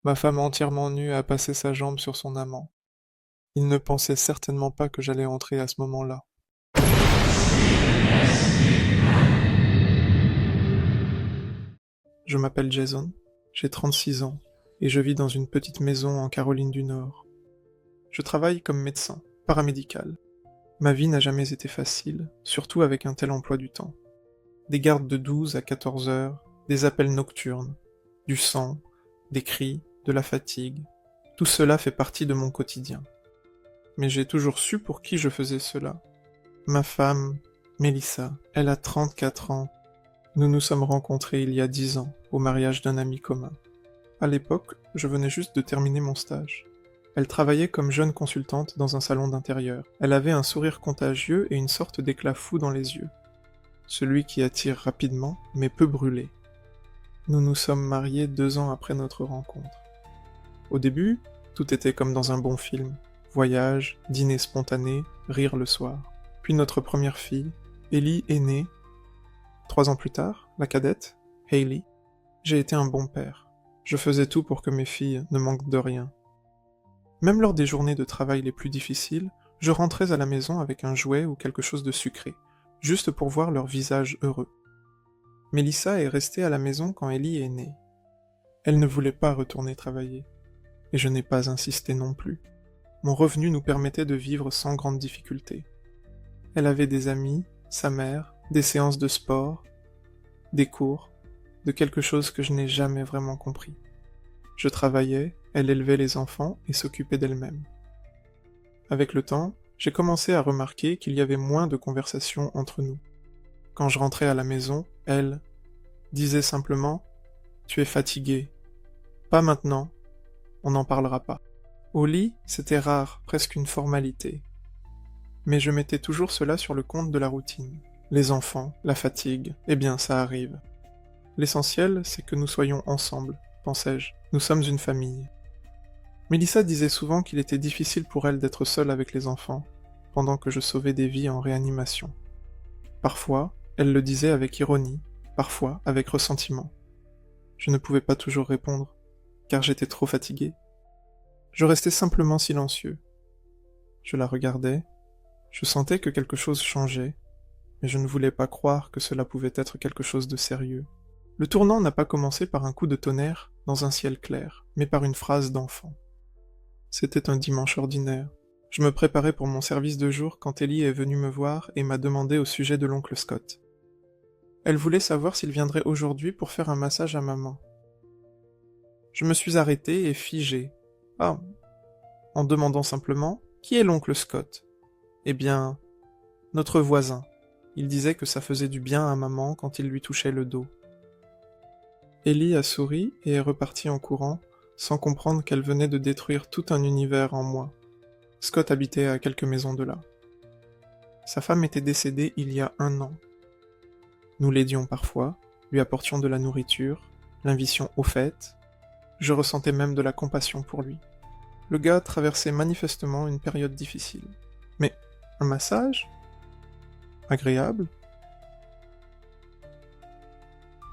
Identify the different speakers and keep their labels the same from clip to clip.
Speaker 1: ma femme entièrement nue a passé sa jambe sur son amant. Il ne pensait certainement pas que j'allais entrer à ce moment-là. Je m'appelle Jason, j'ai 36 ans, et je vis dans une petite maison en Caroline du Nord. Je travaille comme médecin, paramédical. Ma vie n'a jamais été facile, surtout avec un tel emploi du temps. Des gardes de 12 à 14 heures, des appels nocturnes, du sang, des cris, de la fatigue. Tout cela fait partie de mon quotidien. Mais j'ai toujours su pour qui je faisais cela. Ma femme, Mélissa, elle a 34 ans. Nous nous sommes rencontrés il y a 10 ans, au mariage d'un ami commun. À l'époque, je venais juste de terminer mon stage. Elle travaillait comme jeune consultante dans un salon d'intérieur. Elle avait un sourire contagieux et une sorte d'éclat fou dans les yeux. Celui qui attire rapidement, mais peut brûler. Nous nous sommes mariés 2 ans après notre rencontre. Au début, tout était comme dans un bon film. Voyage, dîner spontané, rire le soir. Puis notre première fille, Ellie, est née. 3 ans plus tard, la cadette, Hailey. J'ai été un bon père. Je faisais tout pour que mes filles ne manquent de rien. Même lors des journées de travail les plus difficiles, je rentrais à la maison avec un jouet ou quelque chose de sucré, juste pour voir leur visage heureux. Mélissa est restée à la maison quand Ellie est née. Elle ne voulait pas retourner travailler, et je n'ai pas insisté non plus. Mon revenu nous permettait de vivre sans grande difficulté. Elle avait des amis, sa mère, des séances de sport, des cours, de quelque chose que je n'ai jamais vraiment compris. Je travaillais, elle élevait les enfants et s'occupait d'elle-même. Avec le temps, j'ai commencé à remarquer qu'il y avait moins de conversations entre nous. Quand je rentrais à la maison, elle disait simplement « Tu es fatigué. Pas maintenant. On n'en parlera pas. » Au lit, c'était rare, presque une formalité. Mais je mettais toujours cela sur le compte de la routine. Les enfants, la fatigue, eh bien ça arrive. L'essentiel, c'est que nous soyons ensemble, pensais-je. Nous sommes une famille. Mélissa disait souvent qu'il était difficile pour elle d'être seule avec les enfants, pendant que je sauvais des vies en réanimation. Parfois, elle le disait avec ironie, parfois avec ressentiment. Je ne pouvais pas toujours répondre, car j'étais trop fatigué. Je restais simplement silencieux. Je la regardais, je sentais que quelque chose changeait, mais je ne voulais pas croire que cela pouvait être quelque chose de sérieux. Le tournant n'a pas commencé par un coup de tonnerre dans un ciel clair, mais par une phrase d'enfant. C'était un dimanche ordinaire. Je me préparais pour mon service de jour quand Ellie est venue me voir et m'a demandé au sujet de l'oncle Scott. Elle voulait savoir s'il viendrait aujourd'hui pour faire un massage à maman. Je me suis arrêté et figé. Ah, en demandant simplement « Qui est l'oncle Scott ?» Eh bien, notre voisin. Il disait que ça faisait du bien à maman quand il lui touchait le dos. Ellie a souri et est repartie en courant, sans comprendre qu'elle venait de détruire tout un univers en moi. Scott habitait à quelques maisons de là. Sa femme était décédée il y a 1 an. Nous l'aidions parfois, lui apportions de la nourriture, l'invitions aux fêtes. Je ressentais même de la compassion pour lui. Le gars traversait manifestement une période difficile. Mais un massage ? Agréable ?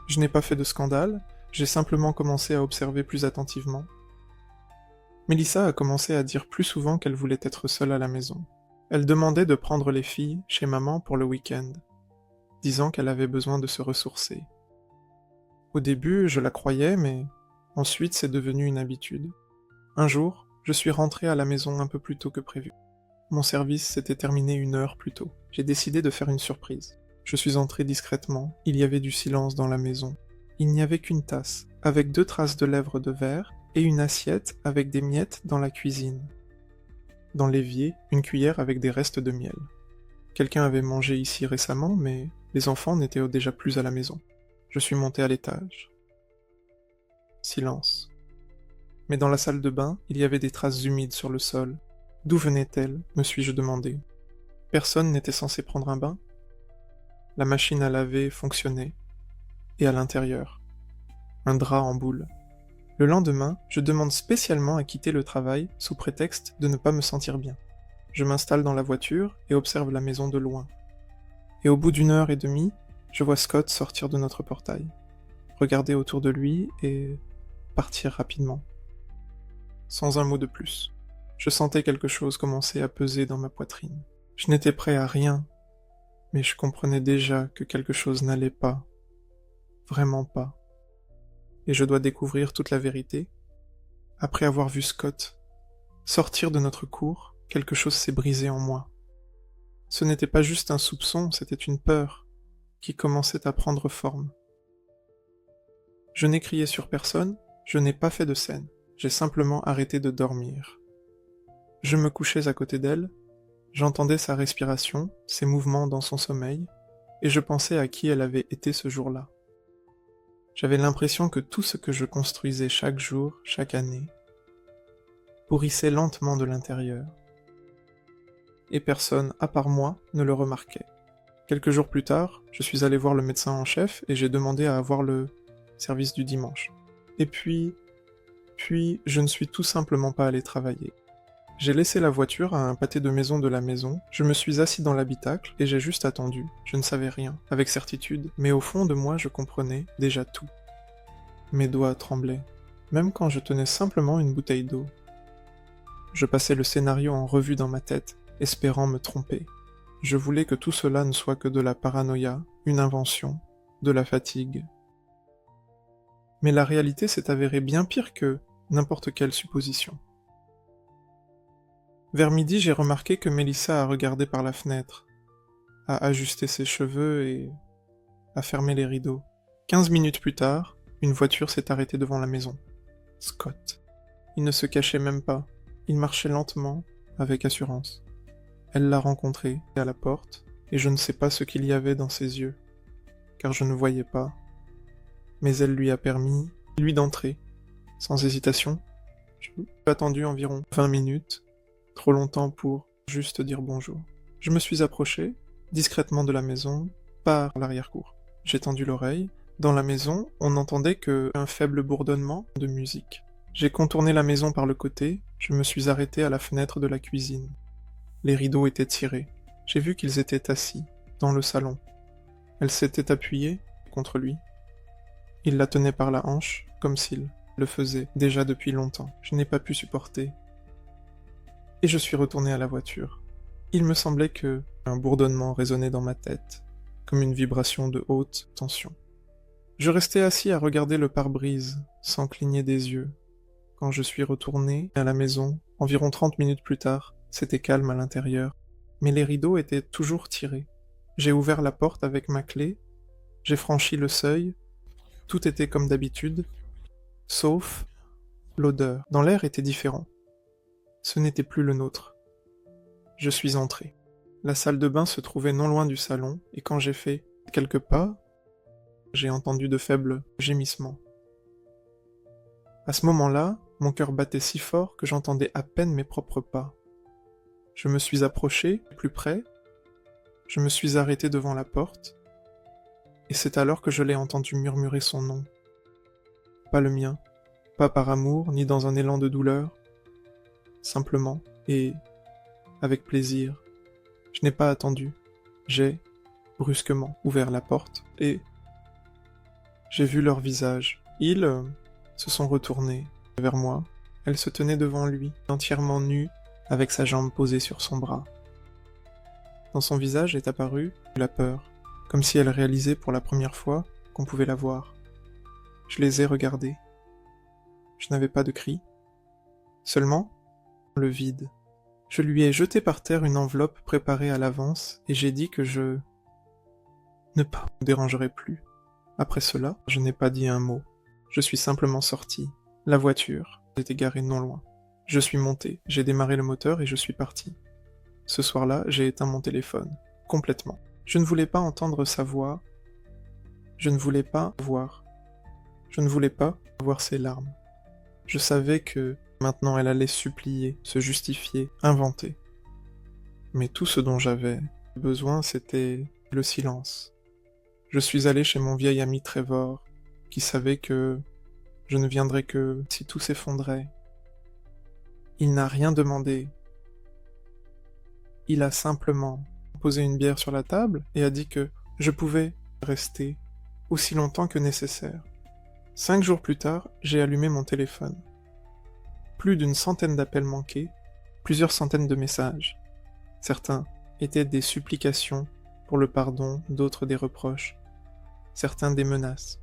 Speaker 1: Je n'ai pas fait de scandale, j'ai simplement commencé à observer plus attentivement. Mélissa a commencé à dire plus souvent qu'elle voulait être seule à la maison. Elle demandait de prendre les filles chez maman pour le week-end, disant qu'elle avait besoin de se ressourcer. Au début, je la croyais, mais ensuite c'est devenu une habitude. Un jour, je suis rentré à la maison un peu plus tôt que prévu. Mon service s'était terminé 1 heure plus tôt. J'ai décidé de faire une surprise. Je suis entré discrètement, il y avait du silence dans la maison. Il n'y avait qu'une tasse, avec 2 traces de lèvres de verre, et une assiette avec des miettes dans la cuisine. Dans l'évier, une cuillère avec des restes de miel. Quelqu'un avait mangé ici récemment, mais les enfants n'étaient déjà plus à la maison. Je suis monté à l'étage. Silence. Mais dans la salle de bain, il y avait des traces humides sur le sol. D'où venaient-elles, me suis-je demandé. Personne n'était censé prendre un bain ? La machine à laver fonctionnait. Et à l'intérieur, un drap en boule. Le lendemain, je demande spécialement à quitter le travail sous prétexte de ne pas me sentir bien. Je m'installe dans la voiture et observe la maison de loin. Et au bout d'1 heure et demie, je vois Scott sortir de notre portail, regarder autour de lui et partir rapidement. sans un mot de plus. Je sentais quelque chose commencer à peser dans ma poitrine. Je n'étais prêt à rien, mais je comprenais déjà que quelque chose n'allait pas, vraiment pas. Et je dois découvrir toute la vérité. Après avoir vu Scott sortir de notre cour, quelque chose s'est brisé en moi. Ce n'était pas juste un soupçon, c'était une peur qui commençait à prendre forme. Je n'ai crié sur personne, je n'ai pas fait de scène, j'ai simplement arrêté de dormir. Je me couchais à côté d'elle, j'entendais sa respiration, ses mouvements dans son sommeil, et je pensais à qui elle avait été ce jour-là. J'avais l'impression que tout ce que je construisais chaque jour, chaque année, pourrissait lentement de l'intérieur. Et personne, à part moi, ne le remarquait. Quelques jours plus tard, je suis allé voir le médecin en chef et j'ai demandé à avoir le service du dimanche. Et puis, je ne suis tout simplement pas allé travailler. J'ai laissé la voiture à un pâté de maison de la maison, je me suis assis dans l'habitacle et j'ai juste attendu. Je ne savais rien, avec certitude, mais au fond de moi je comprenais déjà tout. Mes doigts tremblaient, même quand je tenais simplement une bouteille d'eau. Je passais le scénario en revue dans ma tête, espérant me tromper. Je voulais que tout cela ne soit que de la paranoïa, une invention, de la fatigue. Mais la réalité s'est avérée bien pire que n'importe quelle supposition. Vers midi, j'ai remarqué que Mélissa a regardé par la fenêtre, a ajusté ses cheveux et a fermé les rideaux. 15 minutes plus tard, une voiture s'est arrêtée devant la maison. Scott. Il ne se cachait même pas. Il marchait lentement, avec assurance. Elle l'a rencontré à la porte, et je ne sais pas ce qu'il y avait dans ses yeux, car je ne voyais pas. Mais elle lui a permis, lui d'entrer, sans hésitation. J'ai attendu environ 20 minutes, trop longtemps pour juste dire bonjour. Je me suis approché, discrètement de la maison, par l'arrière-cour. J'ai tendu l'oreille. Dans la maison, on n'entendait qu'un faible bourdonnement de musique. J'ai contourné la maison par le côté, je me suis arrêté à la fenêtre de la cuisine. Les rideaux étaient tirés. J'ai vu qu'ils étaient assis, dans le salon. Elle s'était appuyée contre lui. Il la tenait par la hanche, comme s'il le faisait déjà depuis longtemps. Je n'ai pas pu supporter. Et je suis retourné à la voiture. Il me semblait que un bourdonnement résonnait dans ma tête, comme une vibration de haute tension. Je restais assis à regarder le pare-brise, sans cligner des yeux. Quand je suis retourné à la maison, environ 30 minutes plus tard, c'était calme à l'intérieur, mais les rideaux étaient toujours tirés. J'ai ouvert la porte avec ma clé, j'ai franchi le seuil, tout était comme d'habitude, sauf l'odeur. Dans l'air était différent. Ce n'était plus le nôtre. Je suis entré. La salle de bain se trouvait non loin du salon, et quand j'ai fait quelques pas, j'ai entendu de faibles gémissements. À ce moment-là, mon cœur battait si fort que j'entendais à peine mes propres pas. Je me suis approché, plus près, je me suis arrêté devant la porte, et c'est alors que je l'ai entendu murmurer son nom. Pas le mien, pas par amour, ni dans un élan de douleur, simplement, et avec plaisir. Je n'ai pas attendu. J'ai, brusquement, ouvert la porte, et j'ai vu leur visage. Ils se sont retournés vers moi. Elle se tenait devant lui, entièrement nue, avec sa jambe posée sur son bras. Dans son visage est apparue la peur, comme si elle réalisait pour la première fois qu'on pouvait la voir. Je les ai regardés. Je n'avais pas de cri. Seulement, le vide. Je lui ai jeté par terre une enveloppe préparée à l'avance et j'ai dit que je ne pas me dérangerai plus. Après cela, je n'ai pas dit un mot. Je suis simplement sorti. La voiture était garée non loin. Je suis monté, j'ai démarré le moteur et je suis parti. Ce soir-là, j'ai éteint mon téléphone. Complètement. Je ne voulais pas entendre sa voix. Je ne voulais pas voir. Je ne voulais pas voir ses larmes. Je savais que maintenant elle allait supplier, se justifier, inventer. Mais tout ce dont j'avais besoin, c'était le silence. Je suis allé chez mon vieil ami Trevor, qui savait que je ne viendrais que si tout s'effondrait. Il n'a rien demandé. Il a simplement posé une bière sur la table et a dit que je pouvais rester aussi longtemps que nécessaire. 5 jours plus tard, j'ai allumé mon téléphone. Plus d'une centaine d'appels manqués, plusieurs centaines de messages. Certains étaient des supplications pour le pardon, d'autres des reproches, certains des menaces.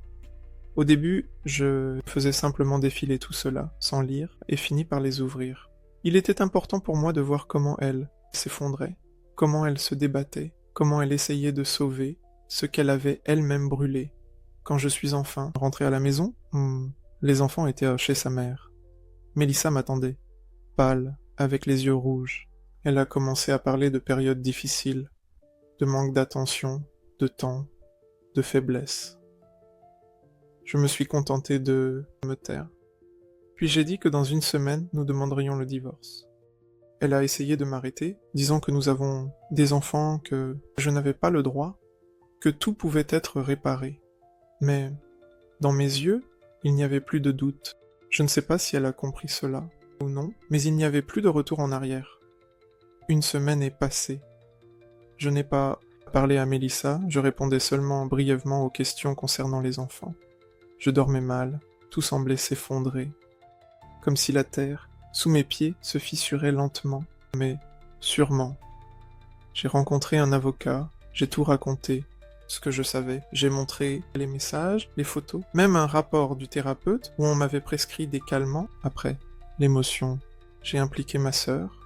Speaker 1: Au début, je faisais simplement défiler tout cela, sans lire, et finis par les ouvrir. Il était important pour moi de voir comment elle s'effondrait, comment elle se débattait, comment elle essayait de sauver ce qu'elle avait elle-même brûlé. Quand je suis enfin rentré à la maison, les enfants étaient chez sa mère. Mélissa m'attendait, pâle, avec les yeux rouges. Elle a commencé à parler de périodes difficiles, de manque d'attention, de temps, de faiblesse. Je me suis contenté de me taire. Puis j'ai dit que dans une semaine, nous demanderions le divorce. Elle a essayé de m'arrêter, disant que nous avons des enfants, que je n'avais pas le droit, que tout pouvait être réparé. Mais, dans mes yeux, il n'y avait plus de doute. Je ne sais pas si elle a compris cela ou non, mais il n'y avait plus de retour en arrière. Une semaine est passée. Je n'ai pas parlé à Mélissa, je répondais seulement brièvement aux questions concernant les enfants. Je dormais mal, tout semblait s'effondrer, comme si la terre, sous mes pieds, se fissurait lentement, mais sûrement. J'ai rencontré un avocat, j'ai tout raconté, ce que je savais. J'ai montré les messages, les photos, même un rapport du thérapeute où on m'avait prescrit des calmants. Après, l'émotion. J'ai impliqué ma sœur.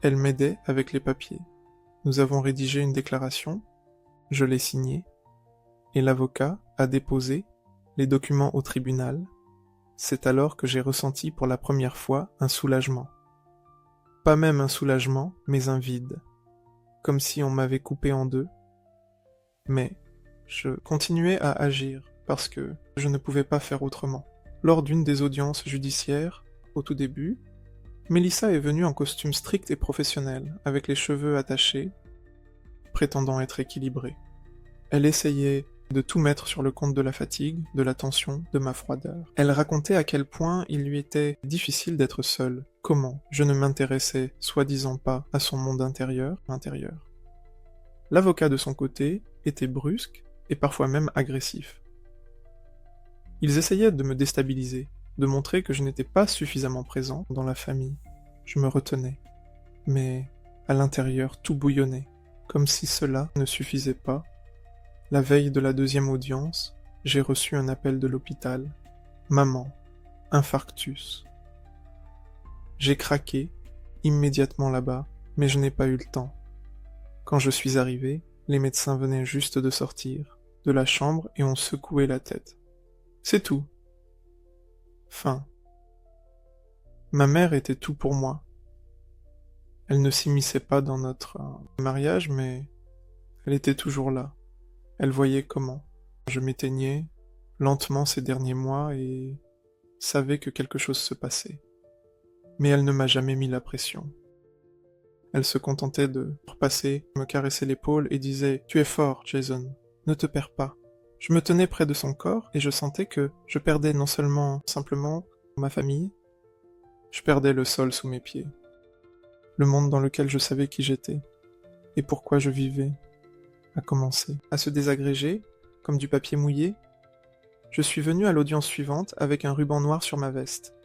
Speaker 1: Elle m'aidait avec les papiers. Nous avons rédigé une déclaration, je l'ai signée, et l'avocat a déposé les documents au tribunal. C'est alors que j'ai ressenti pour la première fois un soulagement. Pas même un soulagement, mais un vide. Comme si on m'avait coupé en deux. Mais je continuais à agir parce que je ne pouvais pas faire autrement. Lors d'une des audiences judiciaires, au tout début, Mélissa est venue en costume strict et professionnel, avec les cheveux attachés, prétendant être équilibrée. Elle essayait de tout mettre sur le compte de la fatigue, de la tension, de ma froideur. Elle racontait à quel point il lui était difficile d'être seule, comment je ne m'intéressais soi-disant pas à son monde intérieur. L'avocat de son côté était brusque et parfois même agressif. Ils essayaient de me déstabiliser, de montrer que je n'étais pas suffisamment présent dans la famille. Je me retenais. Mais à l'intérieur, tout bouillonnait. Comme si cela ne suffisait pas, la veille de la deuxième audience, j'ai reçu un appel de l'hôpital. Maman, infarctus. J'ai craqué, immédiatement là-bas, mais je n'ai pas eu le temps. Quand je suis arrivé, les médecins venaient juste de sortir de la chambre et ont secoué la tête. C'est tout. Fin. Ma mère était tout pour moi. Elle ne s'immisçait pas dans notre mariage, mais elle était toujours là. Elle voyait comment je m'éteignais lentement ces derniers mois et savait que quelque chose se passait. Mais elle ne m'a jamais mis la pression. Elle se contentait de repasser, me caresser l'épaule et disait « Tu es fort, Jason, ne te perds pas ». Je me tenais près de son corps et je sentais que je perdais non seulement simplement ma famille, je perdais le sol sous mes pieds, le monde dans lequel je savais qui j'étais et pourquoi je vivais a commencé à se désagréger, comme du papier mouillé. Je suis venu à l'audience suivante avec un ruban noir sur ma veste.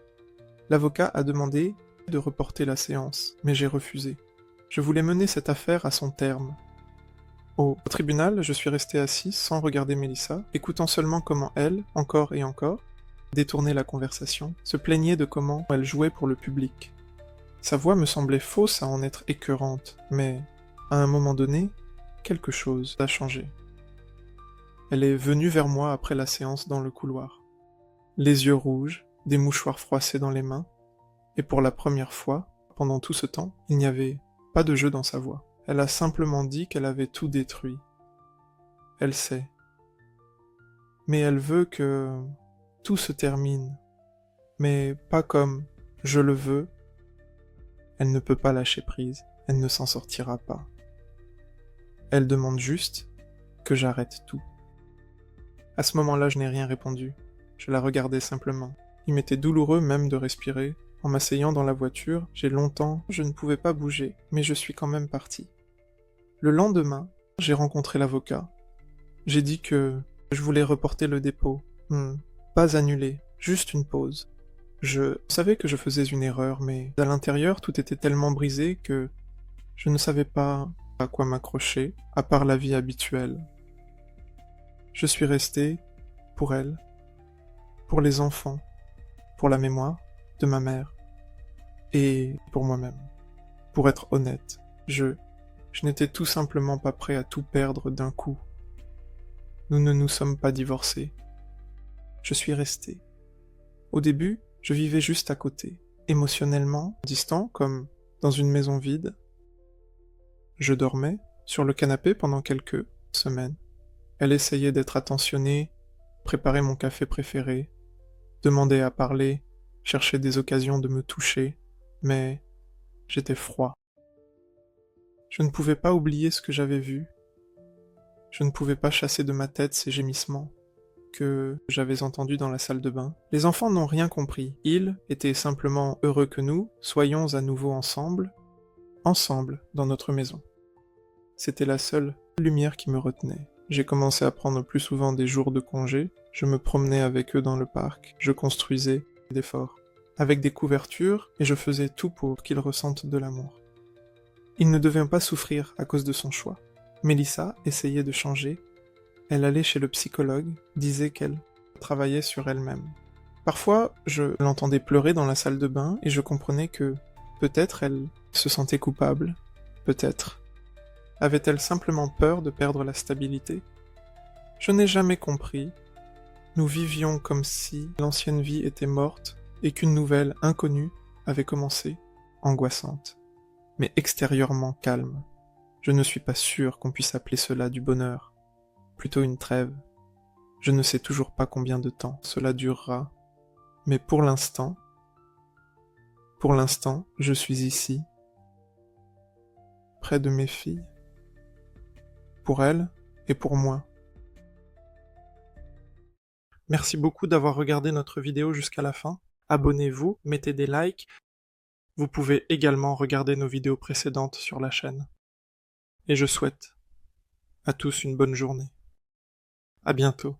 Speaker 1: L'avocat a demandé de reporter la séance, mais j'ai refusé. Je voulais mener cette affaire à son terme. Au tribunal, je suis resté assis sans regarder Mélissa, écoutant seulement comment elle, encore et encore, détournait la conversation, se plaignait de comment elle jouait pour le public. Sa voix me semblait fausse à en être écœurante, mais, à un moment donné, quelque chose a changé. Elle est venue vers moi après la séance dans le couloir. Les yeux rouges, des mouchoirs froissés dans les mains, et pour la première fois, pendant tout ce temps, il n'y avait pas de jeu dans sa voix. Elle a simplement dit qu'elle avait tout détruit. Elle sait. Mais elle veut que tout se termine. Mais pas comme je le veux. Elle ne peut pas lâcher prise. Elle ne s'en sortira pas. Elle demande juste que j'arrête tout. À ce moment-là, je n'ai rien répondu. Je la regardais simplement. Il m'était douloureux même de respirer. En m'asseyant dans la voiture, je ne pouvais pas bouger, mais je suis quand même parti. Le lendemain, j'ai rencontré l'avocat. J'ai dit que je voulais reporter le dépôt. Pas annuler, juste une pause. Je savais que je faisais une erreur, mais à l'intérieur, tout était tellement brisé que je ne savais pas à quoi m'accrocher, à part la vie habituelle. Je suis resté pour elle, pour les enfants, pour la mémoire de ma mère, et pour moi-même. Pour être honnête, je n'étais tout simplement pas prêt à tout perdre d'un coup. Nous ne nous sommes pas divorcés. Je suis resté. Au début, je vivais juste à côté, émotionnellement distant, comme dans une maison vide. Je dormais sur le canapé pendant quelques semaines. Elle essayait d'être attentionnée, préparait mon café préféré, demandait à parler, cherchait des occasions de me toucher, mais j'étais froid. Je ne pouvais pas oublier ce que j'avais vu. Je ne pouvais pas chasser de ma tête ces gémissements que j'avais entendus dans la salle de bain. Les enfants n'ont rien compris. Ils étaient simplement heureux que nous soyons à nouveau ensemble dans notre maison. C'était la seule lumière qui me retenait. J'ai commencé à prendre plus souvent des jours de congé, je me promenais avec eux dans le parc, je construisais des forts, avec des couvertures, et je faisais tout pour qu'ils ressentent de l'amour. Ils ne devaient pas souffrir à cause de son choix. Mélissa essayait de changer, elle allait chez le psychologue, disait qu'elle travaillait sur elle-même. Parfois, je l'entendais pleurer dans la salle de bain, et je comprenais que peut-être elle se sentait coupable, peut-être. Avait-elle simplement peur de perdre la stabilité? Je n'ai jamais compris. Nous vivions comme si l'ancienne vie était morte et qu'une nouvelle, inconnue, avait commencé, angoissante, mais extérieurement calme. Je ne suis pas sûr qu'on puisse appeler cela du bonheur, plutôt une trêve. Je ne sais toujours pas combien de temps cela durera, mais pour l'instant, je suis ici, près de mes filles. Pour elle et pour moi. Merci beaucoup d'avoir regardé notre vidéo jusqu'à la fin. Abonnez-vous, mettez des likes. Vous pouvez également regarder nos vidéos précédentes sur la chaîne. Et je souhaite à tous une bonne journée. À bientôt.